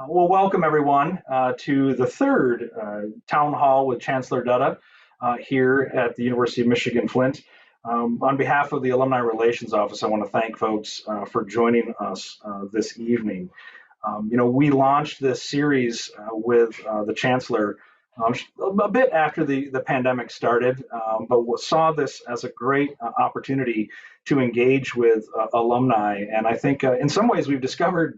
Well, welcome everyone to the third town hall with Chancellor Dutta here at the University of Michigan-Flint. On behalf of the Alumni Relations Office, I want to thank folks for joining us this evening. We launched this series with the Chancellor a bit after the pandemic started, but saw this as a great opportunity to engage with alumni. And I think in some ways we've discovered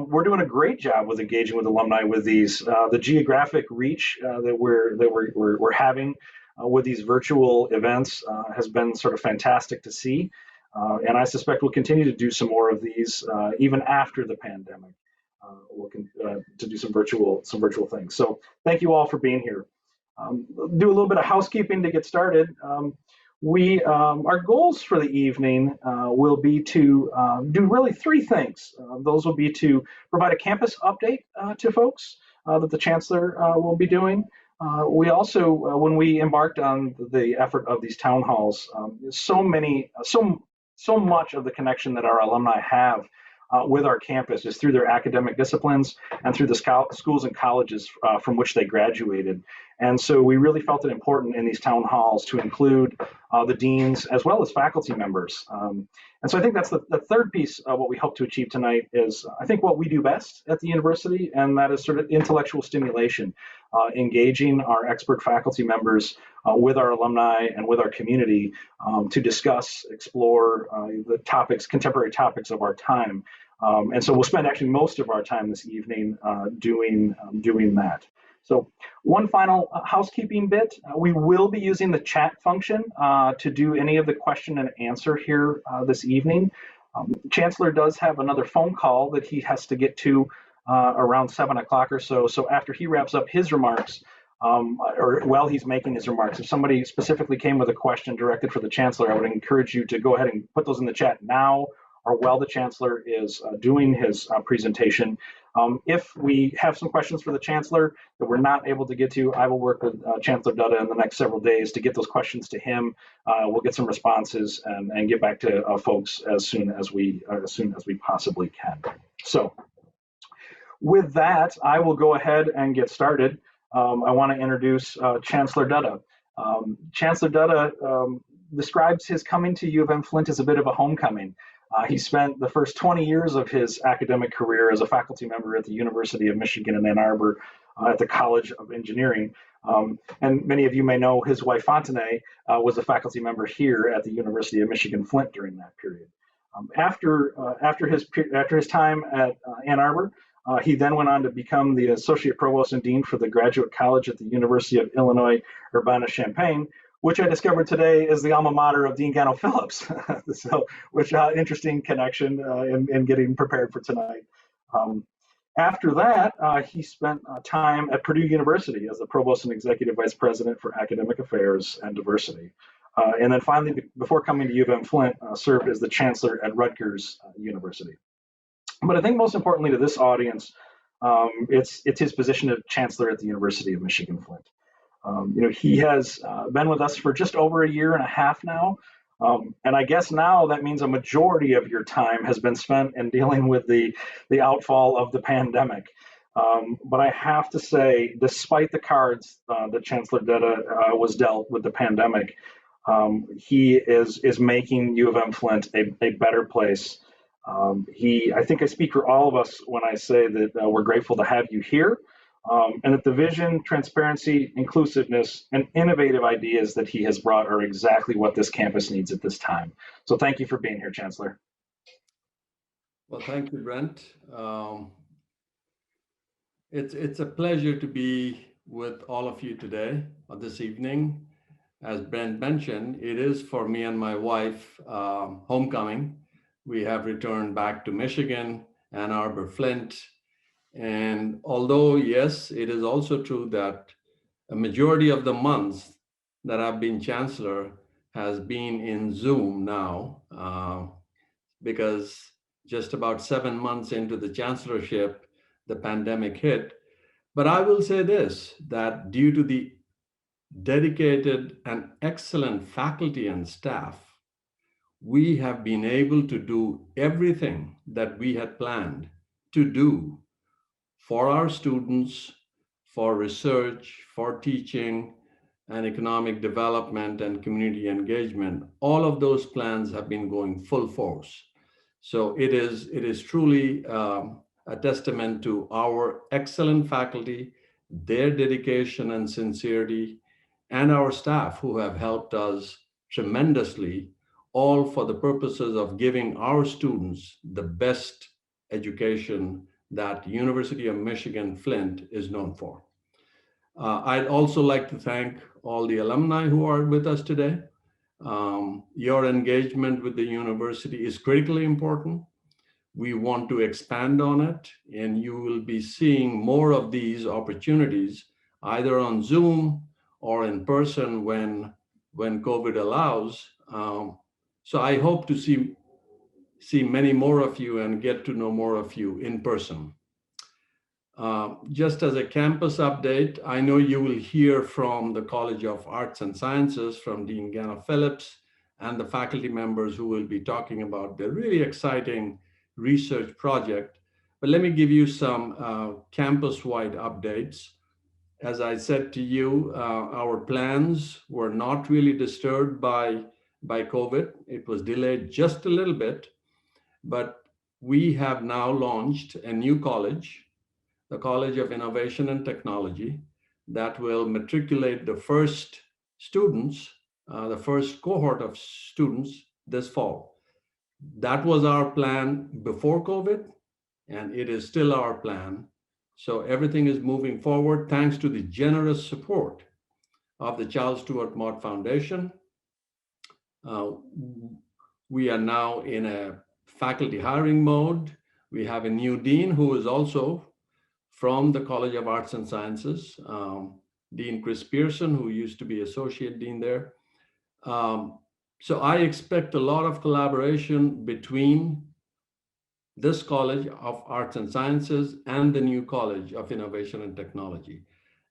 we're doing a great job with engaging with alumni with these. The geographic reach that we're having with these virtual events has been sort of fantastic to see, and I suspect we'll continue to do some more of these even after the pandemic. Looking to do some virtual things. So thank you all for being here. Do a little bit of housekeeping to get started. Our goals for the evening will be to do really three things. Those will be to provide a campus update to folks that the Chancellor will be doing. We also, when we embarked on the effort of these town halls, so much of the connection that our alumni have with our campus is through their academic disciplines and through the schools and colleges from which they graduated. And so we really felt it important in these town halls to include the deans as well as faculty members. And so I think that's the third piece of what we hope to achieve tonight is I think what we do best at the university, and that is sort of intellectual stimulation, engaging our expert faculty members with our alumni and with our community to discuss, explore the contemporary topics of our time. And so we'll spend actually most of our time this evening doing that. So one final housekeeping bit, we will be using the chat function to do any of the question and answer here this evening. Chancellor does have another phone call that he has to get to around 7 o'clock or so. So after he wraps up his remarks, or while he's making his remarks, if somebody specifically came with a question directed for the Chancellor, I would encourage you to go ahead and put those in the chat now or while the Chancellor is doing his presentation. If we have some questions for the Chancellor that we're not able to get to, I will work with Chancellor Dutta in the next several days to get those questions to him. We'll get some responses and get back to folks as soon as we possibly can. So with that, I will go ahead and get started. I want to introduce Chancellor Dutta. Chancellor Dutta describes his coming to U of M Flint as a bit of a homecoming. He spent the first 20 years of his academic career as a faculty member at the University of Michigan in Ann Arbor at the College of Engineering. And many of you may know his wife Fontenay was a faculty member here at the University of Michigan-Flint during that period. After his time at Ann Arbor, he then went on to become the Associate Provost and Dean for the Graduate College at the University of Illinois, Urbana-Champaign, which I discovered today is the alma mater of Dean Gano-Phillips. So, which interesting connection in getting prepared for tonight. After that, he spent time at Purdue University as the Provost and Executive Vice President for Academic Affairs and Diversity. And then finally, before coming to U of M Flint, served as the Chancellor at Rutgers University. But I think most importantly to this audience, it's his position of Chancellor at the University of Michigan-Flint. He has been with us for just over a year and a half now. And I guess now that means a majority of your time has been spent in dealing with the outfall of the pandemic. But I have to say, despite the cards that Chancellor Dutta was dealt with the pandemic, he is making U of M Flint a better place. I think I speak for all of us when I say that we're grateful to have you here. And that the vision, transparency, inclusiveness, and innovative ideas that he has brought are exactly what this campus needs at this time. So thank you for being here, Chancellor. Well, thank you, Brent. It's a pleasure to be with all of you today, or this evening. As Brent mentioned, it is for me and my wife homecoming. We have returned back to Michigan, Ann Arbor, Flint. And although, yes, it is also true that a majority of the months that I've been Chancellor has been in Zoom now, because just about 7 months into the chancellorship, the pandemic hit. But I will say this, that due to the dedicated and excellent faculty and staff, we have been able to do everything that we had planned to do for our students, for research, for teaching, and economic development and community engagement. All of those plans have been going full force. So it is truly a testament to our excellent faculty, their dedication and sincerity, and our staff who have helped us tremendously, all for the purposes of giving our students the best education that University of Michigan-Flint is known for. I'd also like to thank all the alumni who are with us today. Your engagement with the university is critically important. We want to expand on it, and you will be seeing more of these opportunities either on Zoom or in person when COVID allows. So I hope to see many more of you and get to know more of you in person. Just as a campus update, I know you will hear from the College of Arts and Sciences, from Dean Gano-Phillips, and the faculty members who will be talking about the really exciting research project. But let me give you some campus-wide updates. As I said to you, our plans were not really disturbed by COVID. It was delayed just a little bit, but we have now launched a new college, the College of Innovation and Technology, that will matriculate the first students, the first cohort of students this fall. That was our plan before COVID, and it is still our plan. So everything is moving forward thanks to the generous support of the Charles Stewart Mott Foundation. We are now in a faculty hiring mode. We have a new dean who is also from the College of Arts and Sciences, Dean Chris Pearson, who used to be associate dean there. So I expect a lot of collaboration between this College of Arts and Sciences and the new College of Innovation and Technology.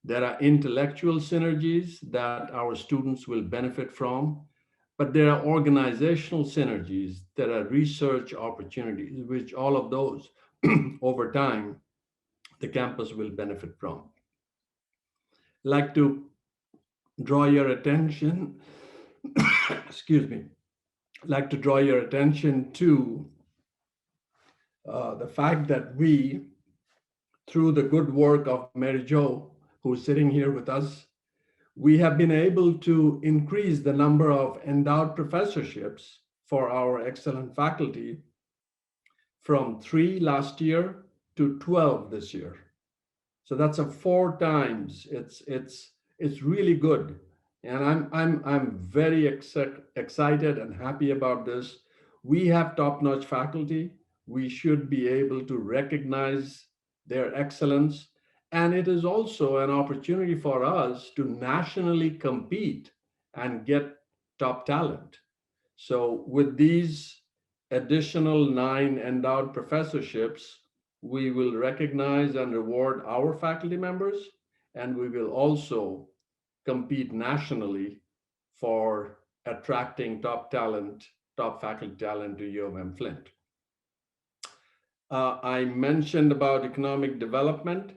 There are intellectual synergies that our students will benefit from, but there are organizational synergies, there are research opportunities, which all of those over time, the campus will benefit from. I'd like to draw your attention, excuse me, I'd like to draw your attention to the fact that we, through the good work of Mary Jo, who's sitting here with us, we have been able to increase the number of endowed professorships for our excellent faculty from 3 last year to 12 this year. So that's a 4 times. It's really good, and I'm very excited and happy about this. We have top-notch faculty. We should be able to recognize their excellence, and it is also an opportunity for us to nationally compete and get top talent. So with these additional 9 endowed professorships, we will recognize and reward our faculty members, and we will also compete nationally for attracting top talent, top faculty talent to U of M Flint. I mentioned about economic development.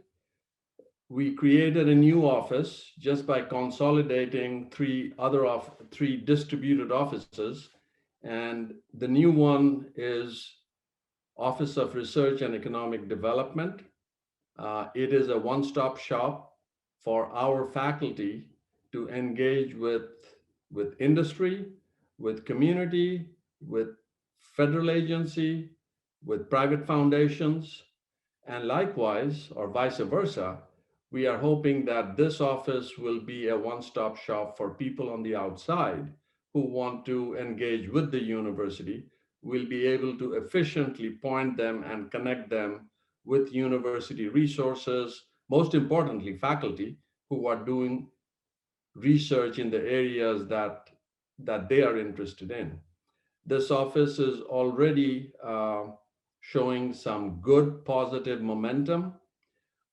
We created a new office just by consolidating 3 distributed offices, and the new one is Office of Research and Economic Development. It is a one-stop shop for our faculty to engage with industry, with community, with federal agency, with private foundations, and likewise, or vice versa, we are hoping that this office will be a one-stop shop for people on the outside who want to engage with the university. We'll be able to efficiently point them and connect them with university resources, most importantly, faculty who are doing research in the areas that they are interested in. This office is already showing some good positive momentum.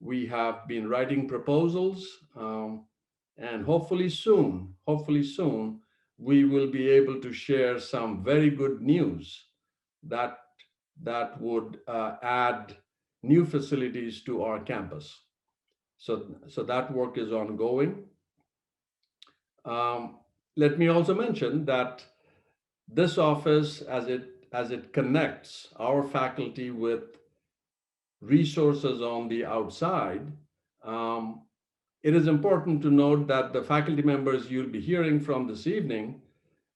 We have been writing proposals, and hopefully soon, we will be able to share some very good news that would add new facilities to our campus. So that work is ongoing. Let me also mention that this office, as it connects our faculty with resources on the outside, um, it is important to note that the faculty members you'll be hearing from this evening,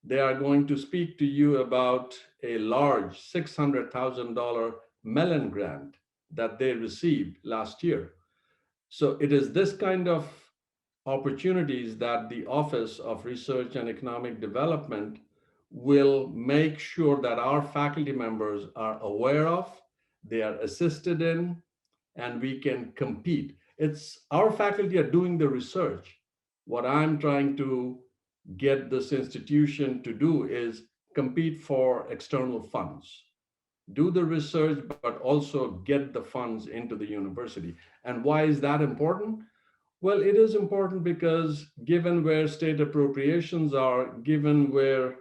they are going to speak to you about a large $600,000 Mellon grant that they received last year. So it is this kind of opportunities that the Office of Research and Economic Development will make sure that our faculty members are aware of, they are assisted in, and we can compete. It's our faculty are doing the research. What I'm trying to get this institution to do is compete for external funds, do the research, but also get the funds into the university. And why is that important? Well, it is important because given where state appropriations are, given where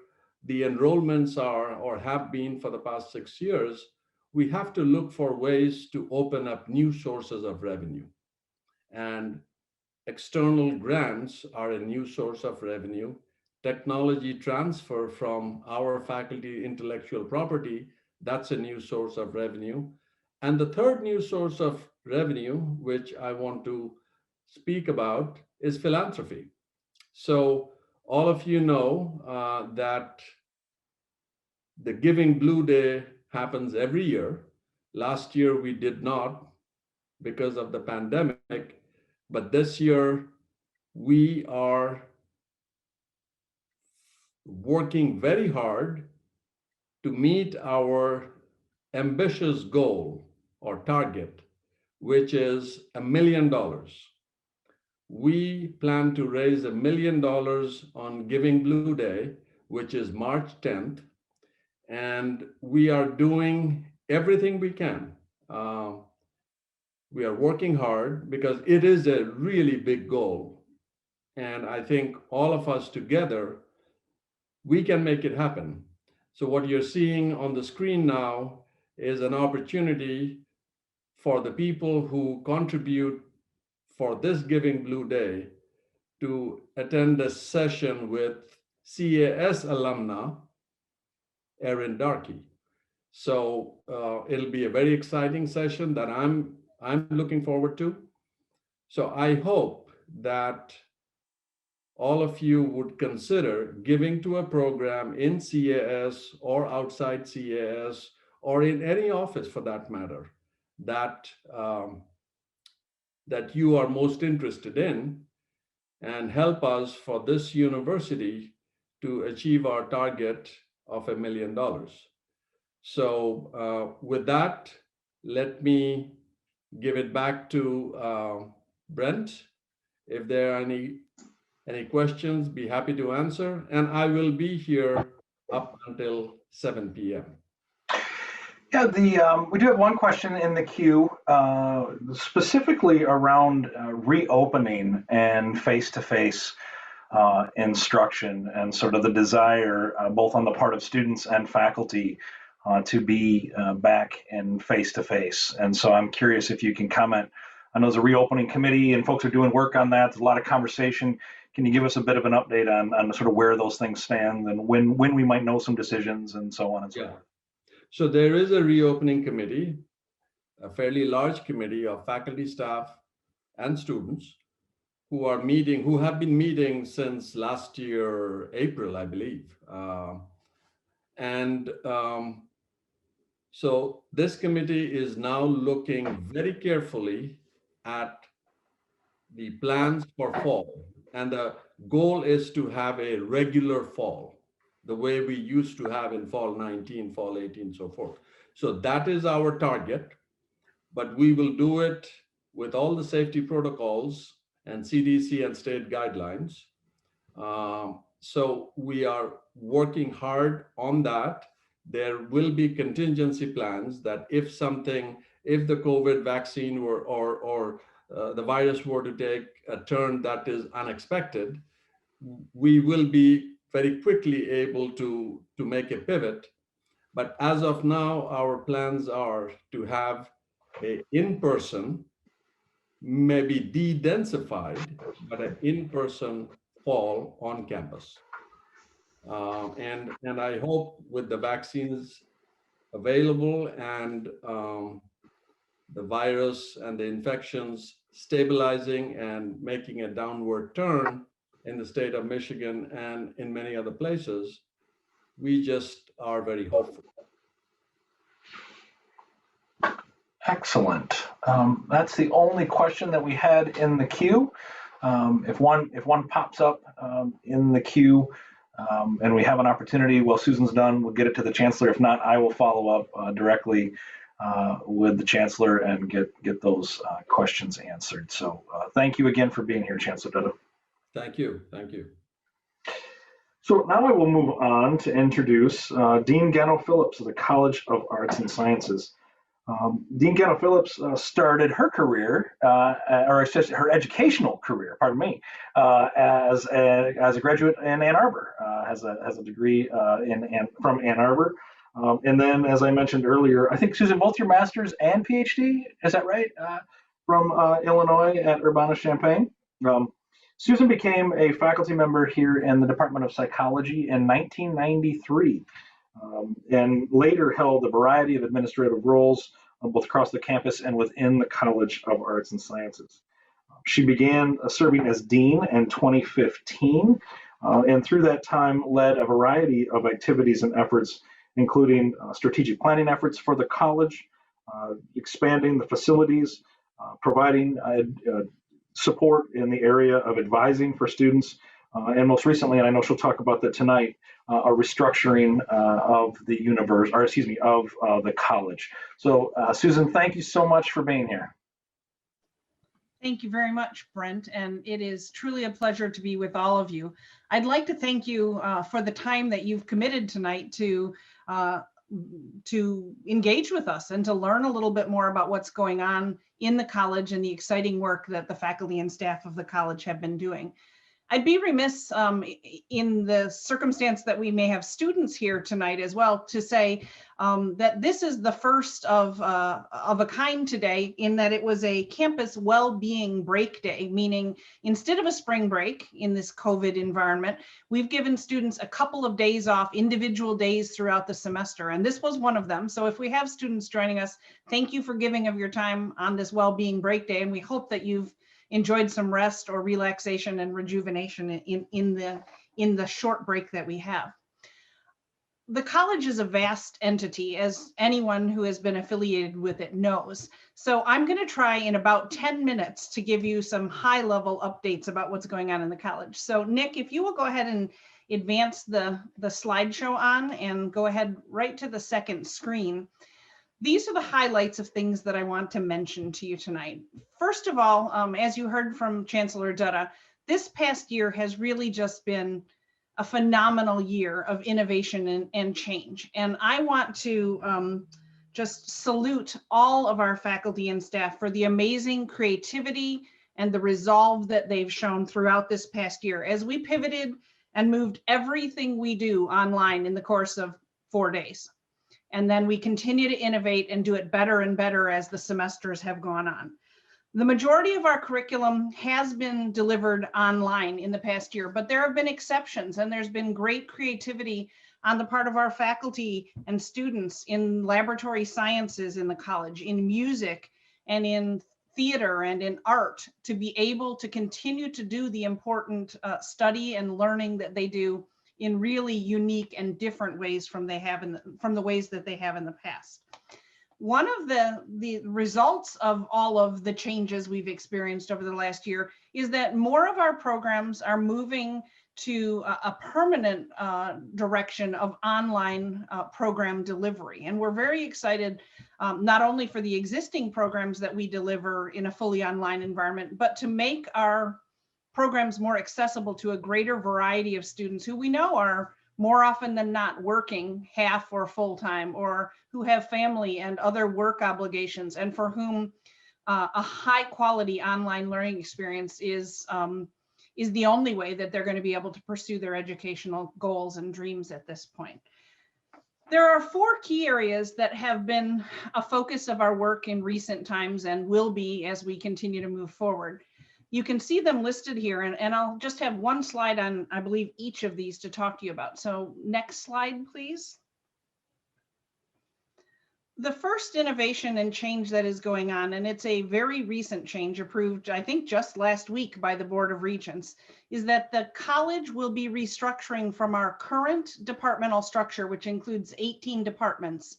the enrollments are or have been for the past 6 years, we have to look for ways to open up new sources of revenue. And external grants are a new source of revenue. Technology transfer from our faculty intellectual property, that's a new source of revenue. And the third new source of revenue, which I want to speak about, is philanthropy. So all of you know that the Giving Blue Day happens every year. Last year we did not because of the pandemic, but this year we are working very hard to meet our ambitious goal or target, which is $1 million. We plan to raise $1 million on Giving Blue Day, which is March 10th, and we are doing everything we can. We are working hard because it is a really big goal. And I think all of us together, we can make it happen. So what you're seeing on the screen now is an opportunity for the people who contribute for this Giving Blue Day to attend a session with CAS alumna, Erin Darkey. So it'll be a very exciting session that I'm looking forward to. So I hope that all of you would consider giving to a program in CAS or outside CAS or in any office for that matter that that you are most interested in, and help us for this university to achieve our target of $1 million. So with that, let me give it back to Brent. If there are any questions, be happy to answer. And I will be here up until 7 p.m. Yeah, we do have one question in the queue, specifically around reopening and face-to-face instruction, and sort of the desire, both on the part of students and faculty, to be back in face-to-face. And so I'm curious if you can comment. I know there's a reopening committee and folks are doing work on that. There's a lot of conversation. Can you give us a bit of an update on sort of where those things stand and when we might know some decisions and so on and so forth? So there is a reopening committee, a fairly large committee of faculty, staff, and students who have been meeting since last year, April, I believe. So this committee is now looking very carefully at the plans for fall. And the goal is to have a regular fall, the way we used to have in fall 19, fall 18, so forth. So that is our target, but we will do it with all the safety protocols and CDC and state guidelines. So we are working hard on that. There will be contingency plans that if the COVID vaccine or the virus were to take a turn that is unexpected, we will be very quickly able to make a pivot. But as of now, our plans are to have a in-person, maybe de-densified, but an in-person fall on campus. And I hope with the vaccines available and the virus and the infections stabilizing and making a downward turn in the state of Michigan and in many other places, we just are very hopeful. Excellent. That's the only question that we had in the queue. If one pops up in the queue and we have an opportunity while Susan's done, we'll get it to the Chancellor. If not, I will follow up directly with the Chancellor and get those questions answered. So thank you again for being here, Chancellor Dutta. Thank you. Thank you. So now I will move on to introduce Dean Gano-Phillips of the College of Arts and Sciences. Dean Gano-Phillips started her career, or her educational career, pardon me, as a graduate in Ann Arbor, has a degree from Ann Arbor. And then, as I mentioned earlier, I think, Susan, both your master's and PhD, is that right? From Illinois at Urbana-Champaign. Susan became a faculty member here in the Department of Psychology in 1993. And later held a variety of administrative roles both across the campus and within the College of Arts and Sciences. She began serving as dean in 2015, and through that time led a variety of activities and efforts, including strategic planning efforts for the college, expanding the facilities, providing support in the area of advising for students, and most recently, and I know she'll talk about that tonight, a restructuring of the universe, or excuse me, of the college. So, Susan, thank you so much for being here. Thank you very much, Brent, and it is truly a pleasure to be with all of you. I'd like to thank you for the time that you've committed tonight to engage with us and to learn a little bit more about what's going on in the college and the exciting work that the faculty and staff of the college have been doing. I'd be remiss in the circumstance that we may have students here tonight as well to say that this is the first of a kind today, in that it was a campus well-being break day, meaning instead of a spring break in this COVID environment, we've given students a couple of days off, individual days throughout the semester, and this was one of them. So if we have students joining us, thank you for giving of your time on this well-being break day, and we hope that you've enjoyed some rest or relaxation and rejuvenation in the short break that we have. The college is a vast entity, as anyone who has been affiliated with it knows. So I'm going to try in about 10 minutes to give you some high-level updates about what's going on in the college. So Nick, if you will go ahead and advance the slideshow on and go ahead right to the second screen. These are the highlights of things that I want to mention to you tonight. First of all, as you heard from Chancellor Dutta, this past year has really just been a phenomenal year of innovation and change. And I want to just salute all of our faculty and staff for the amazing creativity and the resolve that they've shown throughout this past year as we pivoted and moved everything we do online in the course of 4 days. And then we continue to innovate and do it better and better as the semesters have gone on. The majority of our curriculum has been delivered online in the past year, but there have been exceptions, and there's been great creativity on the part of our faculty and students in laboratory sciences in the college, in music and in theater and in art, to be able to continue to do the important study and learning that they do in really unique and different ways from the ways that they have in the past. One of the results of all of the changes we've experienced over the last year is that more of our programs are moving to a permanent direction of online program delivery. And we're very excited not only for the existing programs that we deliver in a fully online environment, but to make our programs more accessible to a greater variety of students who we know are more often than not working half or full time, or who have family and other work obligations, and for whom a high quality online learning experience is the only way that they're going to be able to pursue their educational goals and dreams at this point. There are 4 key areas that have been a focus of our work in recent times and will be as we continue to move forward. You can see them listed here, and I'll just have one slide on, I believe, each of these to talk to you about. So next slide, please. The first innovation and change that is going on, and it's a very recent change approved, I think, just last week by the Board of Regents, is that the college will be restructuring from our current departmental structure, which includes 18 departments,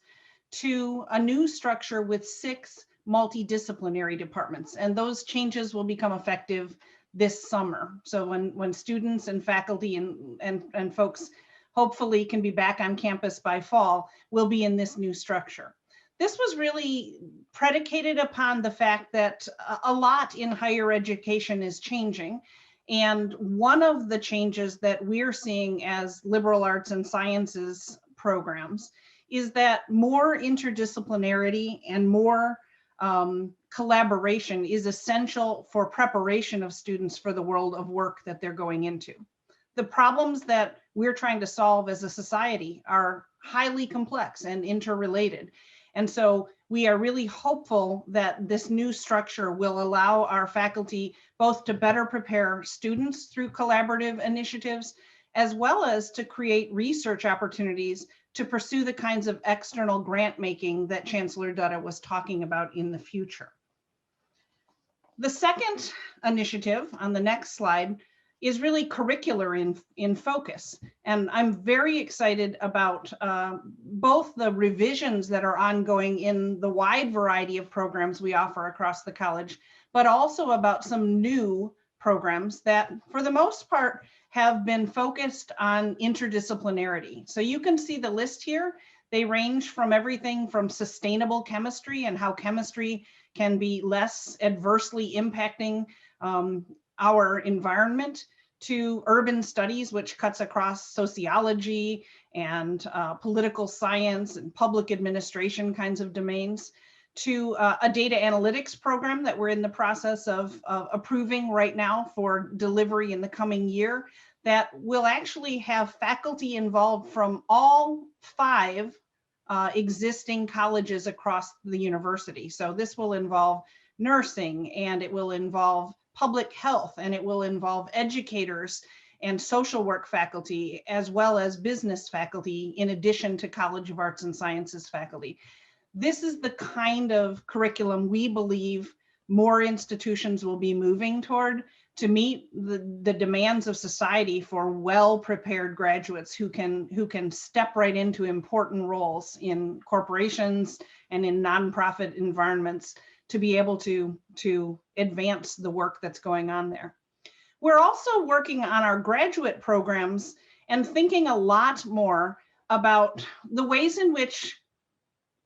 to a new structure with 6 multidisciplinary departments. And those changes will become effective this summer. So when students and faculty and folks hopefully can be back on campus by fall, we'll be in this new structure. This was really predicated upon the fact that a lot in higher education is changing. And one of the changes that we're seeing as liberal arts and sciences programs is that more interdisciplinarity and more collaboration is essential for preparation of students for the world of work that they're going into. The problems that we're trying to solve as a society are highly complex and interrelated. And so we are really hopeful that this new structure will allow our faculty both to better prepare students through collaborative initiatives, as well as to create research opportunities to pursue the kinds of external grant making that Chancellor Dutta was talking about in the future. The second initiative on the next slide is really curricular in focus. And I'm very excited about both the revisions that are ongoing in the wide variety of programs we offer across the college, but also about some new programs that for the most part have been focused on interdisciplinarity. So you can see the list here. They range from everything from sustainable chemistry and how chemistry can be less adversely impacting our environment, to urban studies, which cuts across sociology and political science and public administration kinds of domains, to a data analytics program that we're in the process of approving right now for delivery in the coming year, that will actually have faculty involved from all 5 existing colleges across the university. So this will involve nursing, and it will involve public health, and it will involve educators and social work faculty, as well as business faculty, in addition to College of Arts and Sciences faculty. This is the kind of curriculum we believe more institutions will be moving toward to meet the demands of society for well-prepared graduates who can step right into important roles in corporations and in nonprofit environments to be able to advance the work that's going on there. We're also working on our graduate programs and thinking a lot more about the ways in which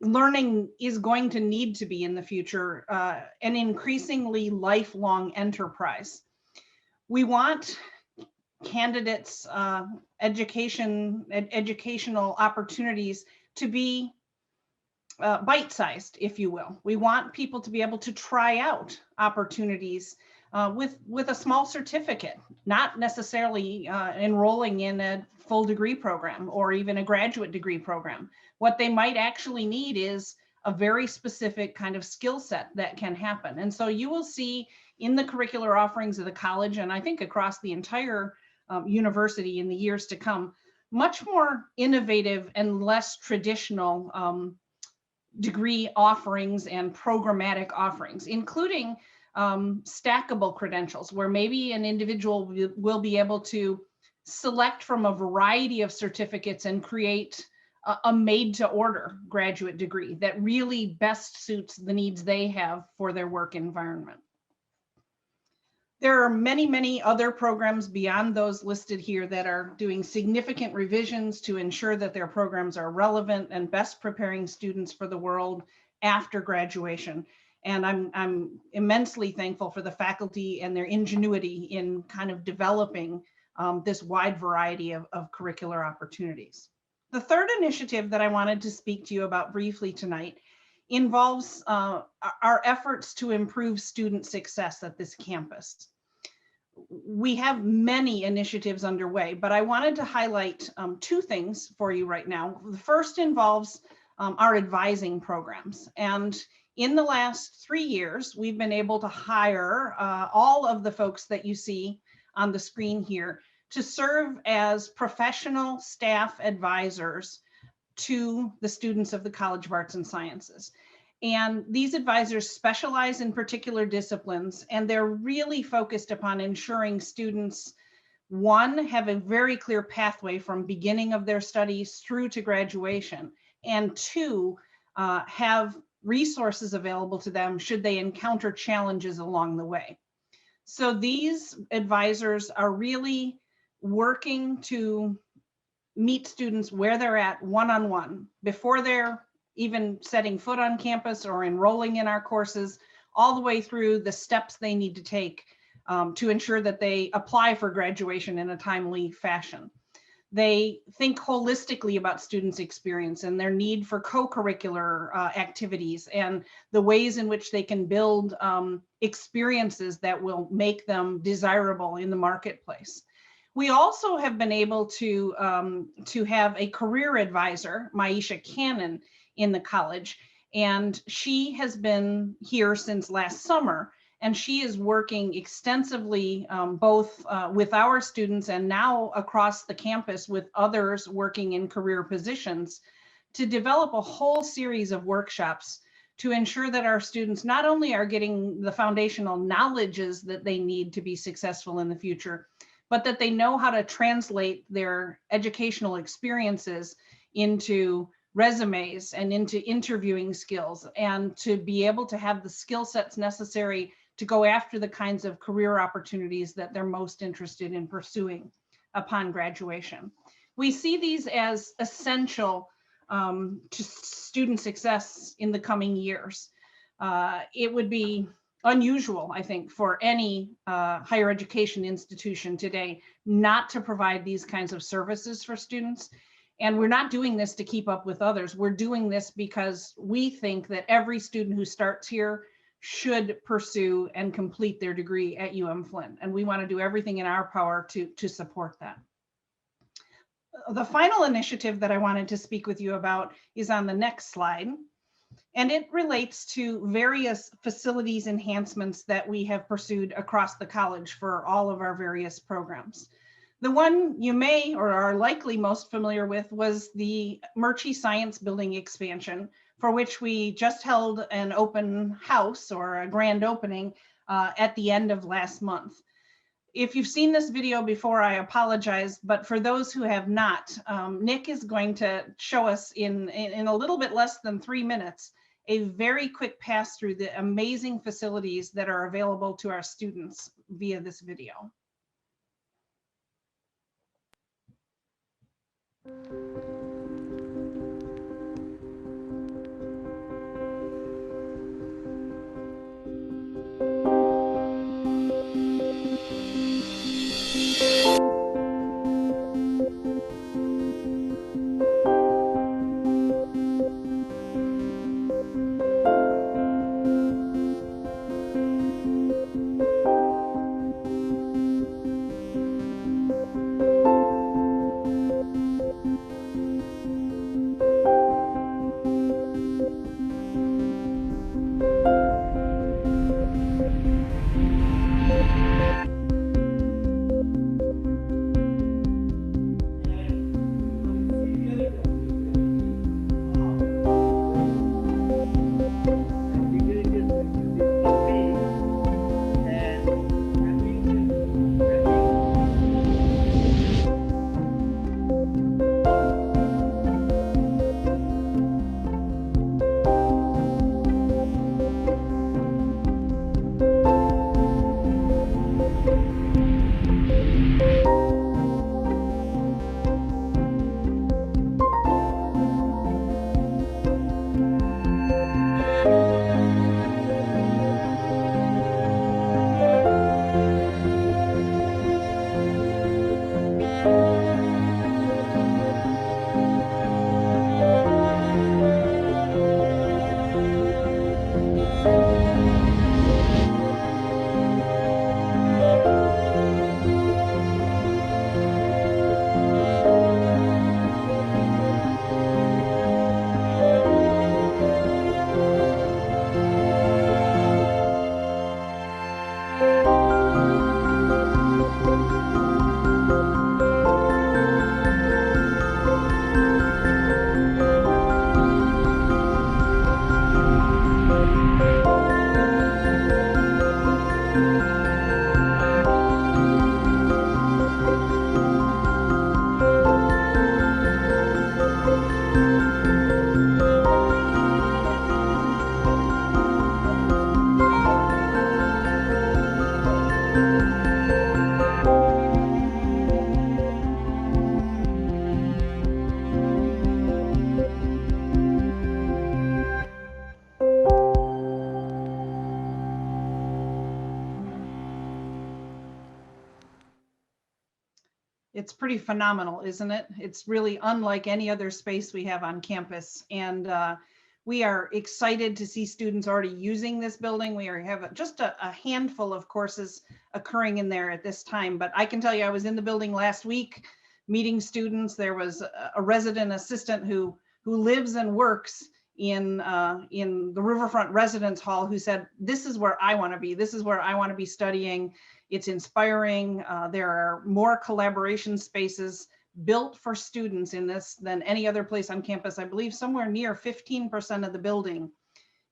learning is going to need to be in the future, an increasingly lifelong enterprise. We want candidates' educational opportunities to be bite-sized, if you will. We want people to be able to try out opportunities with a small certificate, not necessarily enrolling in a full degree program or even a graduate degree program. What they might actually need is a very specific kind of skill set that can happen. And so you will see in the curricular offerings of the college, and I think across the entire university in the years to come, much more innovative and less traditional degree offerings and programmatic offerings, including stackable credentials, where maybe an individual will be able to select from a variety of certificates and create a made-to-order graduate degree that really best suits the needs they have for their work environment. There are many, many other programs beyond those listed here that are doing significant revisions to ensure that their programs are relevant and best preparing students for the world after graduation. And I'm immensely thankful for the faculty and their ingenuity in kind of developing this wide variety of curricular opportunities. The third initiative that I wanted to speak to you about briefly tonight involves our efforts to improve student success at this campus. we have many initiatives underway, but I wanted to highlight two things for you right now. The first involves our advising programs. And in the last 3 years, we've been able to hire all of the folks that you see on the screen here to serve as professional staff advisors to the students of the College of Arts and Sciences. And these advisors specialize in particular disciplines, and they're really focused upon ensuring students, one, have a very clear pathway from beginning of their studies through to graduation, and two, have resources available to them should they encounter challenges along the way. So these advisors are really working to meet students where they're at one-on-one before they're even setting foot on campus or enrolling in our courses, all the way through the steps they need to take to ensure that they apply for graduation in a timely fashion. They think holistically about students' experience and their need for co-curricular activities and the ways in which they can build experiences that will make them desirable in the marketplace. We also have been able to have a career advisor, Maisha Cannon, in the college, and she has been here since last summer, and she is working extensively both with our students and now across the campus with others working in career positions to develop a whole series of workshops to ensure that our students not only are getting the foundational knowledges that they need to be successful in the future, but that they know how to translate their educational experiences into resumes and into interviewing skills, and to be able to have the skill sets necessary to go after the kinds of career opportunities that they're most interested in pursuing upon graduation. We see these as essential to student success in the coming years. It would be unusual, I think, for any higher education institution today not to provide these kinds of services for students. And we're not doing this to keep up with others. We're doing this because we think that every student who starts here should pursue and complete their degree at UM-Flint. And we want to do everything in our power to support that. The final initiative that I wanted to speak with you about is on the next slide. And it relates to various facilities enhancements that we have pursued across the college for all of our various programs. The one you may or are likely most familiar with was the Murchie Science Building expansion, for which we just held an open house or a grand opening at the end of last month. If you've seen this video before, I apologize, but for those who have not, Nick is going to show us in a little bit less than 3 minutes a very quick pass through the amazing facilities that are available to our students via this video. It's pretty phenomenal, isn't it? It's really unlike any other space we have on campus. And we are excited to see students already using this building. We have just a handful of courses occurring in there at this time. But I can tell you, I was in the building last week meeting students. There was a resident assistant who lives and works in the Riverfront Residence Hall who said, this is where I want to be. This is where I want to be studying. It's inspiring. There are more collaboration spaces built for students in this than any other place on campus. I believe somewhere near 15% of the building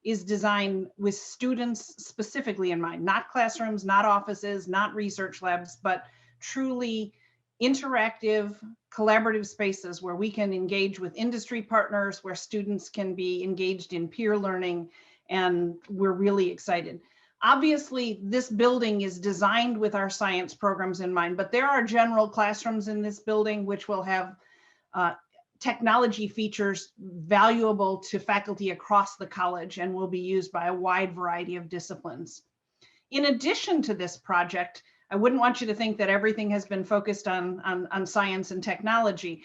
is designed with students specifically in mind, not classrooms, not offices, not research labs, but truly interactive, collaborative spaces where we can engage with industry partners, where students can be engaged in peer learning, and we're really excited. Obviously, this building is designed with our science programs in mind, but there are general classrooms in this building which will have technology features valuable to faculty across the college and will be used by a wide variety of disciplines. In addition to this project, I wouldn't want you to think that everything has been focused on science and technology.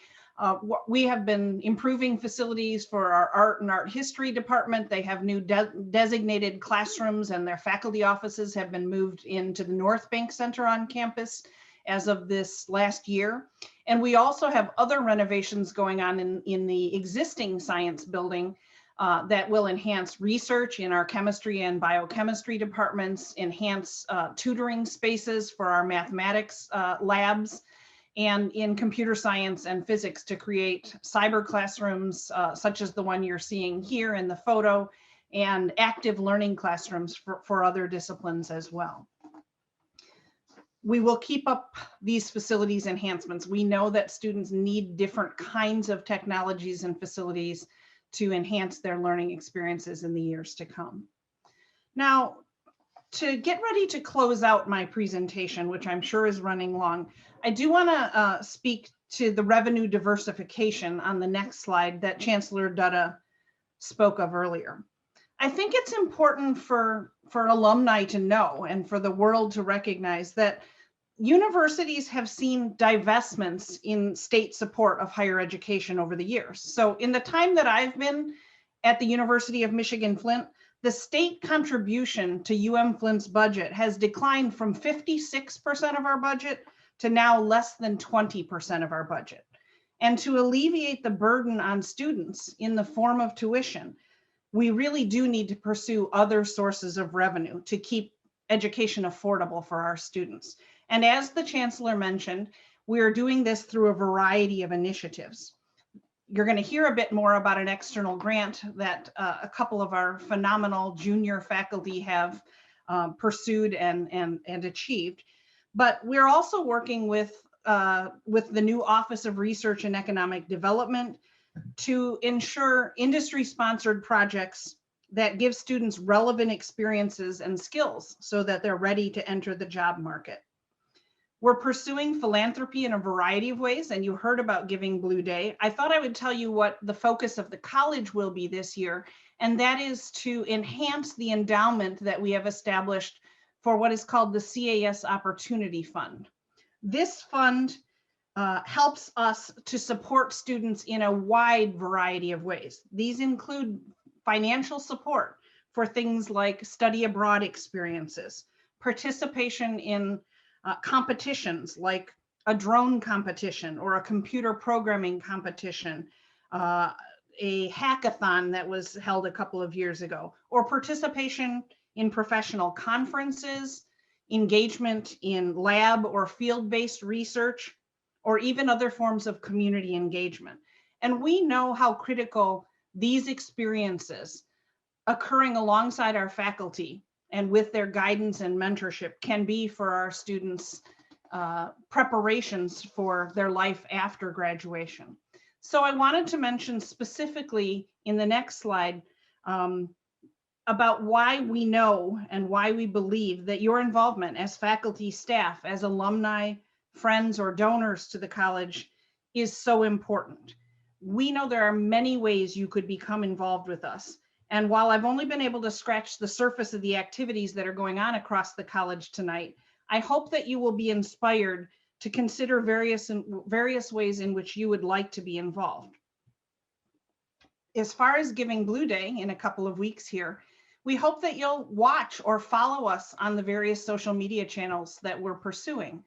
We have been improving facilities for our art and art history department. They have new designated classrooms, and their faculty offices have been moved into the North Bank Center on campus as of this last year. And we also have other renovations going on in the existing science building that will enhance research in our chemistry and biochemistry departments, enhance tutoring spaces for our mathematics labs, and in computer science and physics to create cyber classrooms such as the one you're seeing here in the photo, and active learning classrooms for other disciplines as well. We will keep up these facilities enhancements. We know that students need different kinds of technologies and facilities to enhance their learning experiences in the years to come. Now, to get ready to close out my presentation, which I'm sure is running long, I do want to speak to the revenue diversification on the next slide that Chancellor Dutta spoke of earlier. I think it's important for alumni to know and for the world to recognize that universities have seen divestments in state support of higher education over the years. So in the time that I've been at the University of Michigan-Flint, the state contribution to UM-Flint's budget has declined from 56% of our budget to now less than 20% of our budget. And to alleviate the burden on students in the form of tuition, we really do need to pursue other sources of revenue to keep education affordable for our students. And as the Chancellor mentioned, we are doing this through a variety of initiatives. You're going to hear a bit more about an external grant that a couple of our phenomenal junior faculty have pursued and achieved. But we're also working with the new Office of Research and Economic Development to ensure industry-sponsored projects that give students relevant experiences and skills so that they're ready to enter the job market. We're pursuing philanthropy in a variety of ways, and you heard about Giving Blue Day. I thought I would tell you what the focus of the college will be this year, and that is to enhance the endowment that we have established for what is called the CAS Opportunity Fund. This fund helps us to support students in a wide variety of ways. These include financial support for things like study abroad experiences, participation in competitions like a drone competition or a computer programming competition, a hackathon that was held a couple of years ago, or participation in professional conferences, engagement in lab or field-based research, or even other forms of community engagement. And we know how critical these experiences occurring alongside our faculty and with their guidance and mentorship can be for our students' preparations for their life after graduation. So I wanted to mention specifically in the next slide about why we know and why we believe that your involvement as faculty, staff, as alumni, friends, or donors to the college is so important. We know there are many ways you could become involved with us. And while I've only been able to scratch the surface of the activities that are going on across the college tonight, I hope that you will be inspired to consider various ways in which you would like to be involved. As far as Giving Blue Day in a couple of weeks here, we hope that you'll watch or follow us on the various social media channels that we're pursuing,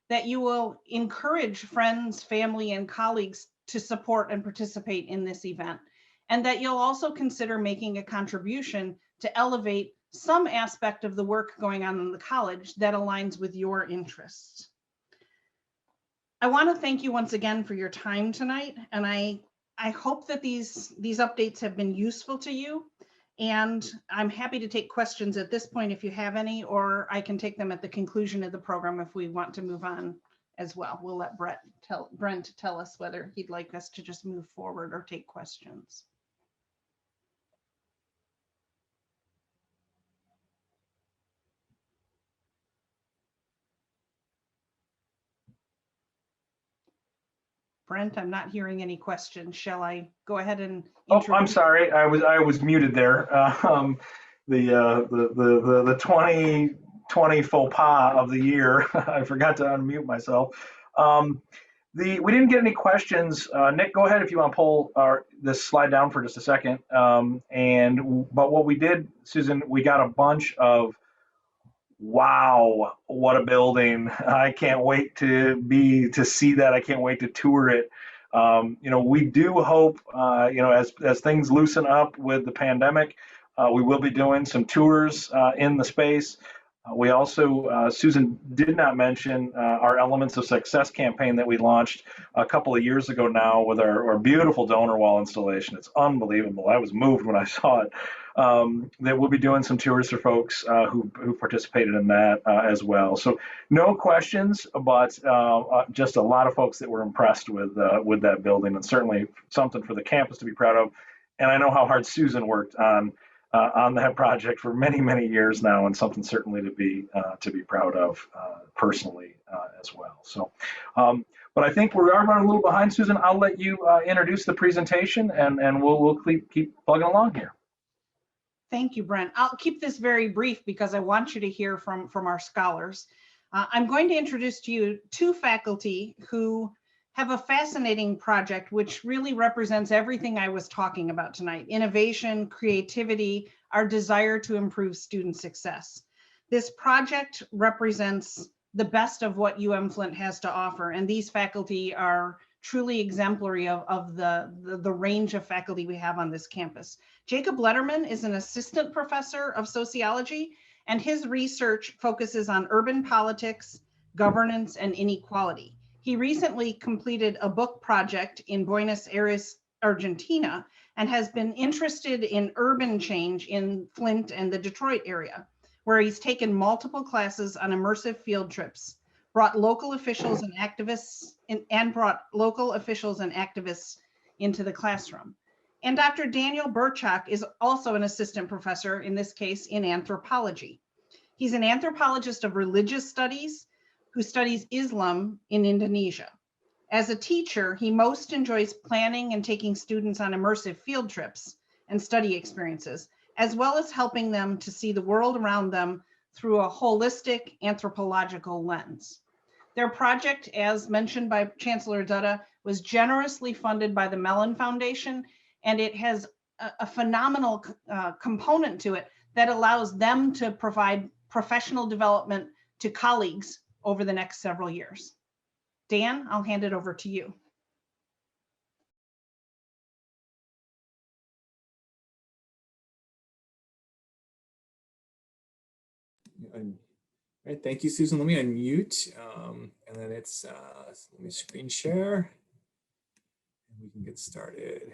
that you will encourage friends, family, and colleagues to support and participate in this event, and that you'll also consider making a contribution to elevate some aspect of the work going on in the college that aligns with your interests. I want to thank you once again for your time tonight, and I hope that these updates have been useful to you, and I'm happy to take questions at this point if you have any, or I can take them at the conclusion of the program if we want to move on as well. We'll let Brent tell us whether he'd like us to just move forward or take questions. Brent, I'm not hearing any questions. Shall I go ahead and introduce? Oh, I'm sorry. I was muted there. The 2020 faux pas of the year. I forgot to unmute myself. We didn't get any questions. Nick, go ahead if you want to pull this slide down for just a second. But what we did, Susan, we got a bunch of, wow, what a building. I can't wait to see that. I can't wait to tour it. We do hope, as things loosen up with the pandemic, we will be doing some tours in the space. We also, Susan did not mention our Elements of Success campaign that we launched a couple of years ago now with our beautiful donor wall installation. It's unbelievable. I was moved when I saw it. That we'll be doing some tours for folks who participated in that as well. So no questions, but just a lot of folks that were impressed with that building, and certainly something for the campus to be proud of. And I know how hard Susan worked on that project for many, many years now, and something certainly to be proud of personally as well. So, but I think we are running a little behind, Susan. I'll let you introduce the presentation, and we'll keep plugging along here. Thank you, Brent. I'll keep this very brief because I want you to hear from our scholars. I'm going to introduce to you two faculty who have a fascinating project which really represents everything I was talking about tonight: innovation, creativity, our desire to improve student success. This project represents the best of what Flint has to offer, and these faculty are truly exemplary of the range of faculty we have on this campus. Jacob Letterman is an assistant professor of sociology, and his research focuses on urban politics, governance, and inequality. He recently completed a book project in Buenos Aires, Argentina, and has been interested in urban change in Flint and the Detroit area, where he's taken multiple classes on immersive field trips, brought local officials and activists into the classroom. And Dr. Daniel Burchak is also an assistant professor, in this case in anthropology. He's an anthropologist of religious studies who studies Islam in Indonesia. As a teacher, he most enjoys planning and taking students on immersive field trips and study experiences, as well as helping them to see the world around them through a holistic anthropological lens. Their project, as mentioned by Chancellor Dutta, was generously funded by the Mellon Foundation, and it has a phenomenal component to it that allows them to provide professional development to colleagues over the next several years. Dan, I'll hand it over to you. All right, thank you, Susan. Let me unmute, and then it's, let me screen share, and we can get started.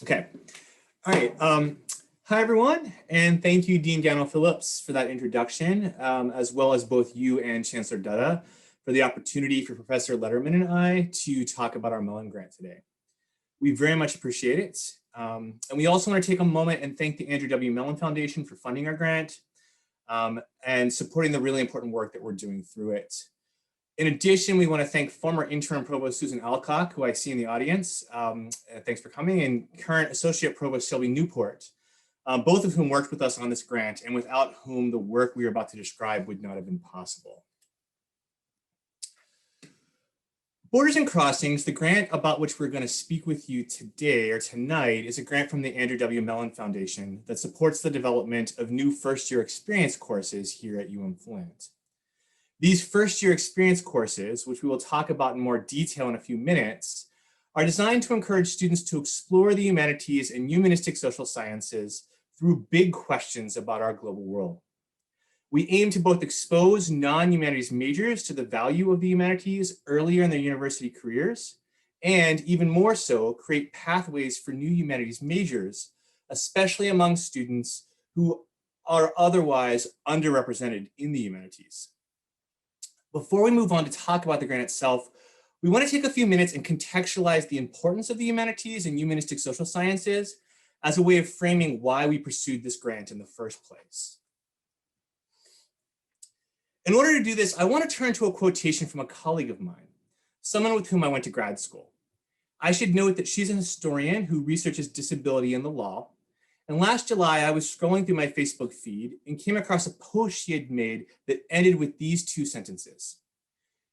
Okay, all right. Hi, everyone, and thank you, Dean Gano-Phillips, for that introduction, as well as both you and Chancellor Dutta for the opportunity for Professor Letterman and I to talk about our Mellon grant today. We very much appreciate it. And we also want to take a moment and thank the Andrew W. Mellon Foundation for funding our grant and supporting the really important work that we're doing through it. In addition, we want to thank former interim provost Susan Alcock, who I see in the audience. Thanks for coming, and current associate provost Shelby Newport both of whom worked with us on this grant and without whom the work we are about to describe would not have been possible. Borders and Crossings, the grant about which we're going to speak with you today or tonight, is a grant from the Andrew W. Mellon Foundation that supports the development of new first-year experience courses here at Flint. These first-year experience courses, which we will talk about in more detail in a few minutes, are designed to encourage students to explore the humanities and humanistic social sciences through big questions about our global world. We aim to both expose non-humanities majors to the value of the humanities earlier in their university careers, and even more so, create pathways for new humanities majors, especially among students who are otherwise underrepresented in the humanities. Before we move on to talk about the grant itself, we want to take a few minutes and contextualize the importance of the humanities and humanistic social sciences as a way of framing why we pursued this grant in the first place. In order to do this, I want to turn to a quotation from a colleague of mine, someone with whom I went to grad school. I should note that she's an historian who researches disability in the law. And last July, I was scrolling through my Facebook feed and came across a post she had made that ended with these two sentences.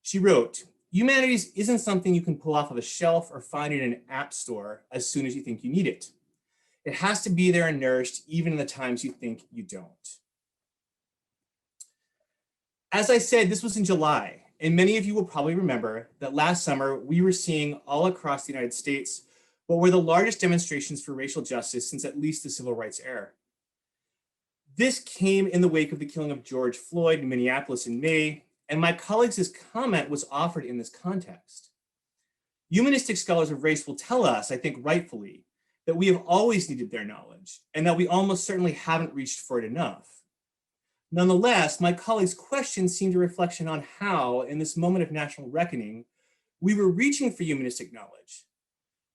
She wrote, "Humanities isn't something you can pull off of a shelf or find in an app store as soon as you think you need it. It has to be there and nourished even in the times you think you don't." As I said, this was in July, and many of you will probably remember that last summer we were seeing all across the United States what were the largest demonstrations for racial justice since at least the civil rights era. This came in the wake of the killing of George Floyd in Minneapolis in May, and my colleagues' comment was offered in this context. Humanistic scholars of race will tell us, I think rightfully, that we have always needed their knowledge and that we almost certainly haven't reached for it enough. Nonetheless, my colleagues' questions seemed a reflection on how, in this moment of national reckoning, we were reaching for humanistic knowledge.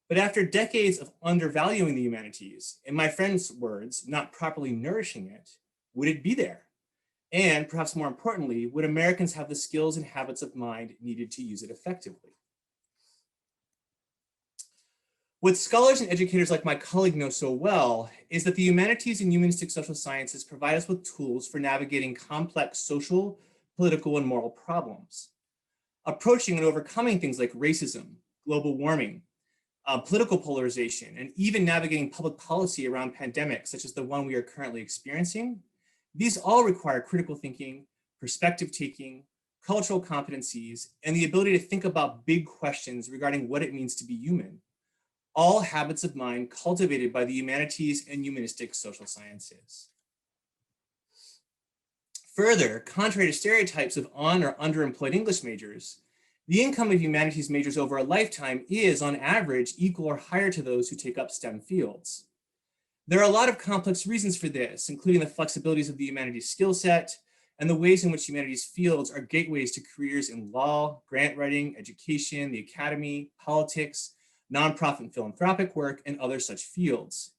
But after decades of undervaluing the humanities, in my friend's words, not properly nourishing it, would it be there? And perhaps more importantly, would Americans have the skills and habits of mind needed to use it effectively? What scholars and educators like my colleague know so well is that the humanities and humanistic social sciences provide us with tools for navigating complex social, political, and moral problems, approaching and overcoming things like racism, global warming, political polarization, and even navigating public policy around pandemics, such as the one we are currently experiencing. These all require critical thinking, perspective taking, cultural competencies, and the ability to think about big questions regarding what it means to be human. All habits of mind cultivated by the humanities and humanistic social sciences. Further, contrary to stereotypes of on or underemployed English majors, the income of humanities majors over a lifetime is, on average, equal or higher to those who take up STEM fields. There are a lot of complex reasons for this, including the flexibilities of the humanities skill set and the ways in which humanities fields are gateways to careers in law, grant writing, education, the academy, politics, nonprofit and philanthropic work, and other such fields.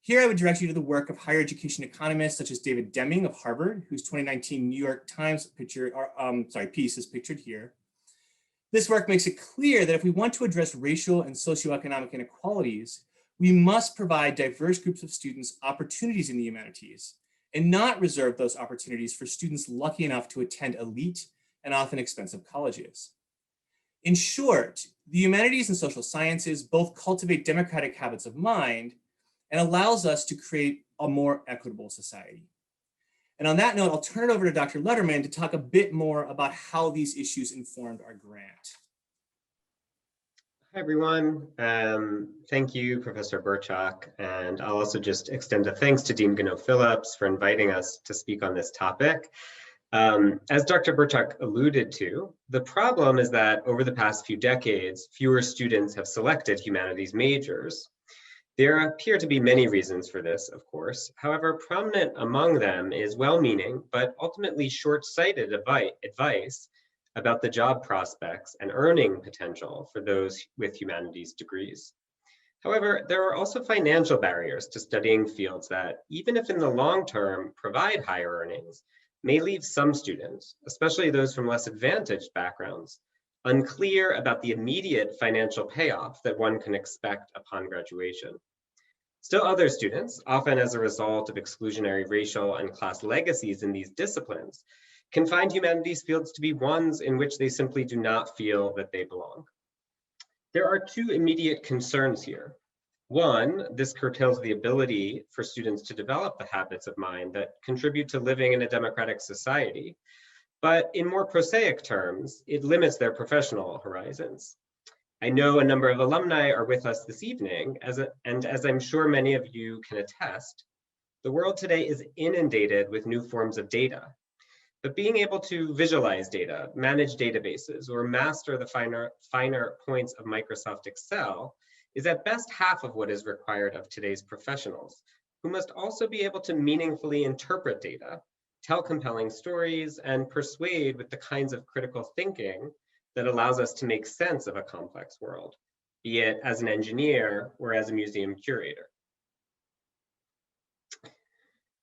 Here I would direct you to the work of higher education economists such as David Deming of Harvard, whose 2019 New York Times piece is pictured here. This work makes it clear that if we want to address racial and socioeconomic inequalities, we must provide diverse groups of students opportunities in the humanities and not reserve those opportunities for students lucky enough to attend elite and often expensive colleges. In short, the humanities and social sciences both cultivate democratic habits of mind and allows us to create a more equitable society. And on that note, I'll turn it over to Dr. Letterman to talk a bit more about how these issues informed our grant. Hi, everyone. Thank you, Professor Burchak. And I'll also just extend a thanks to Dean Gano-Phillips for inviting us to speak on this topic. As Dr. Burchak alluded to, the problem is that over the past few decades, fewer students have selected humanities majors. There appear to be many reasons for this, of course. However, prominent among them is well-meaning, but ultimately short-sighted advice about the job prospects and earning potential for those with humanities degrees. However, there are also financial barriers to studying fields that, even if in the long term provide higher earnings, may leave some students, especially those from less advantaged backgrounds, unclear about the immediate financial payoff that one can expect upon graduation. Still other students, often as a result of exclusionary racial and class legacies in these disciplines, can find humanities fields to be ones in which they simply do not feel that they belong. There are two immediate concerns here. One, this curtails the ability for students to develop the habits of mind that contribute to living in a democratic society. But in more prosaic terms, it limits their professional horizons. I know a number of alumni are with us this evening, and as I'm sure many of you can attest, the world today is inundated with new forms of data. But being able to visualize data, manage databases, or master the finer points of Microsoft Excel is at best half of what is required of today's professionals, who must also be able to meaningfully interpret data, tell compelling stories, and persuade with the kinds of critical thinking that allows us to make sense of a complex world, be it as an engineer or as a museum curator.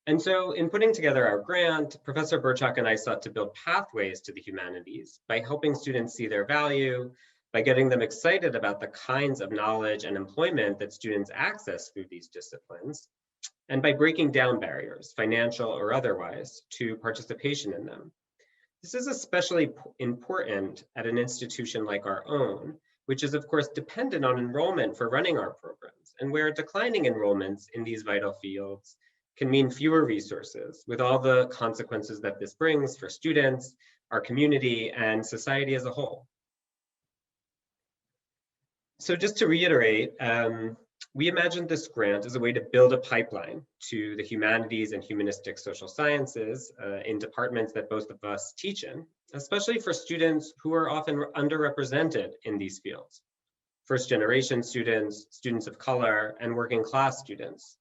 And so in putting together our grant, Professor Burchak and I sought to build pathways to the humanities by helping students see their value, by getting them excited about the kinds of knowledge and employment that students access through these disciplines, and by breaking down barriers, financial or otherwise, to participation in them. This is especially important at an institution like our own, which is of course dependent on enrollment for running our programs, and where declining enrollments in these vital fields can mean fewer resources, with all the consequences that this brings for students, our community, and society as a whole. So just to reiterate, we imagined this grant as a way to build a pipeline to the humanities and humanistic social sciences in departments that both of us teach in, especially for students who are often underrepresented in these fields. First-generation students, students of color, and working class students.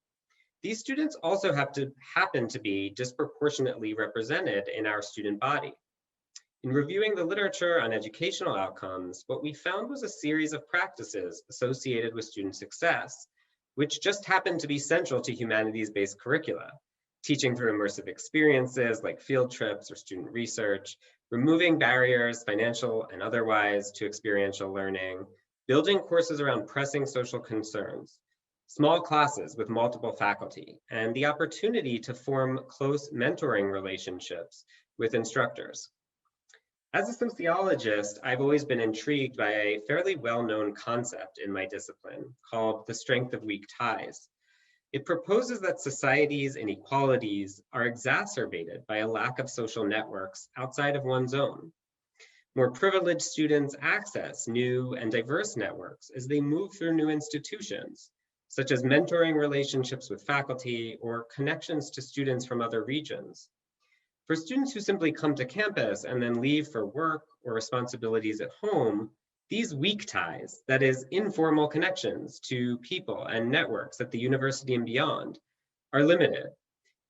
These students also happen to be disproportionately represented in our student body. In reviewing the literature on educational outcomes, what we found was a series of practices associated with student success, which just happened to be central to humanities-based curricula, teaching through immersive experiences like field trips or student research, removing barriers, financial and otherwise, to experiential learning, building courses around pressing social concerns, small classes with multiple faculty, and the opportunity to form close mentoring relationships with instructors. As a sociologist, I've always been intrigued by a fairly well-known concept in my discipline called the strength of weak ties. It proposes that society's inequalities are exacerbated by a lack of social networks outside of one's own. More privileged students access new and diverse networks as they move through new institutions, such as mentoring relationships with faculty or connections to students from other regions. For students who simply come to campus and then leave for work or responsibilities at home, these weak ties, that is, informal connections to people and networks at the university and beyond, are limited.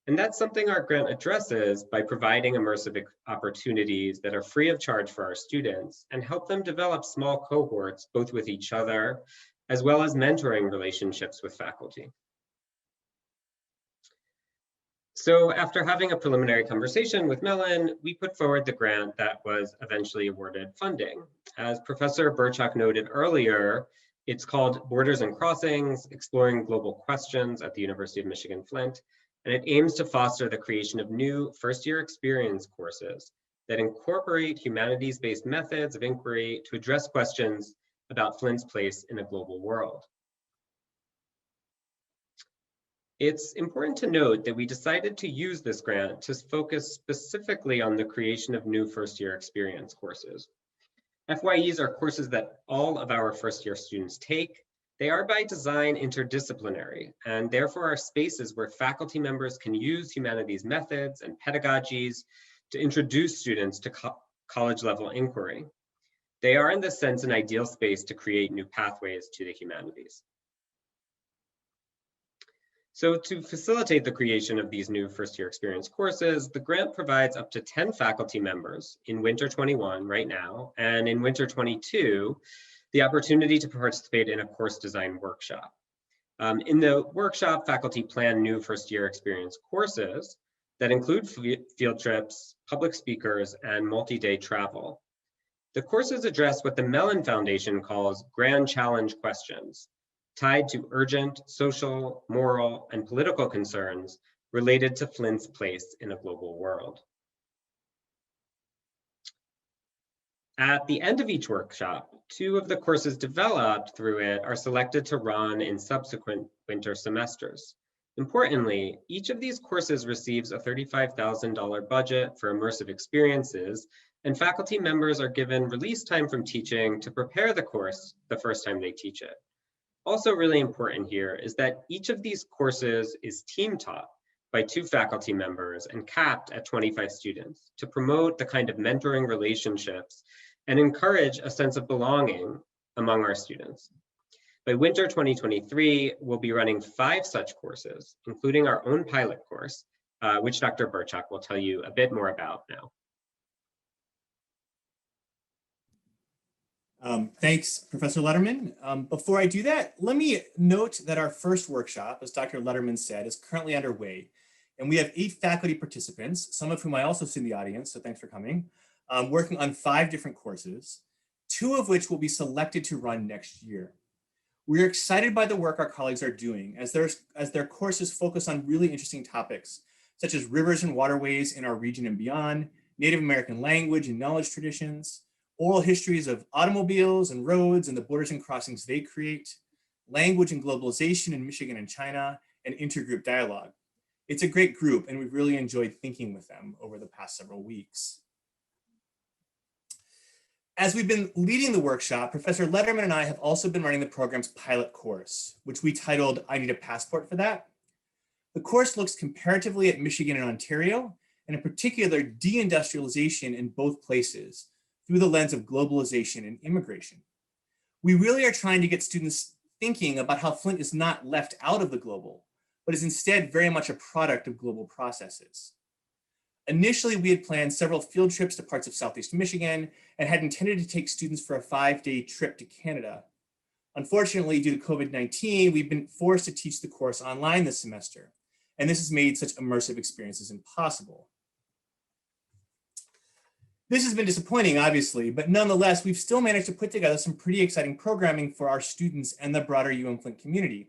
And that's something our grant addresses by providing immersive opportunities that are free of charge for our students and help them develop small cohorts, both with each other, as well as mentoring relationships with faculty. So after having a preliminary conversation with Mellon, we put forward the grant that was eventually awarded funding. As Professor Burchak noted earlier, it's called Borders and Crossings, Exploring Global Questions at the University of Michigan-Flint, and it aims to foster the creation of new first-year experience courses that incorporate humanities-based methods of inquiry to address questions about Flint's place in a global world. It's important to note that we decided to use this grant to focus specifically on the creation of new first-year experience courses. FYEs are courses that all of our first-year students take. They are by design interdisciplinary, and therefore are spaces where faculty members can use humanities methods and pedagogies to introduce students to college-level inquiry. They are, in this sense, an ideal space to create new pathways to the humanities. So to facilitate the creation of these new first-year experience courses, the grant provides up to 10 faculty members in winter 21 right now, and in winter 22, the opportunity to participate in a course design workshop. In the workshop, faculty plan new first-year experience courses that include field trips, public speakers, and multi-day travel. The courses address what the Mellon Foundation calls grand challenge questions, tied to urgent social, moral, and political concerns related to Flint's place in a global world. At the end of each workshop, 2 of the courses developed through it are selected to run in subsequent winter semesters. Importantly, each of these courses receives a $35,000 budget for immersive experiences, and faculty members are given release time from teaching to prepare the course the first time they teach it. Also really important here is that each of these courses is team taught by 2 faculty members and capped at 25 students to promote the kind of mentoring relationships and encourage a sense of belonging among our students. By winter 2023, we'll be running 5 such courses, including our own pilot course, which Dr. Burchak will tell you a bit more about now. Thanks, Professor Letterman. Before I do that, let me note that our first workshop, as Dr. Letterman said, is currently underway. And we have 8 faculty participants, some of whom I also see in the audience, so thanks for coming, working on 5 different courses, 2 of which will be selected to run next year. We're excited by the work our colleagues are doing as their courses focus on really interesting topics, such as rivers and waterways in our region and beyond, Native American language and knowledge traditions, oral histories of automobiles and roads and the borders and crossings they create, language and globalization in Michigan and China, and intergroup dialogue. It's a great group, and we've really enjoyed thinking with them over the past several weeks. As we've been leading the workshop, Professor Letterman and I have also been running the program's pilot course, which we titled I Need a Passport for That. The course looks comparatively at Michigan and Ontario, and in particular, deindustrialization in both places through the lens of globalization and immigration. We really are trying to get students thinking about how Flint is not left out of the global, but is instead very much a product of global processes. Initially, we had planned several field trips to parts of Southeast Michigan and had intended to take students for a 5-day trip to Canada. Unfortunately, due to COVID-19, we've been forced to teach the course online this semester, and this has made such immersive experiences impossible. This has been disappointing, obviously, but nonetheless, we've still managed to put together some pretty exciting programming for our students and the broader UM-Flint community.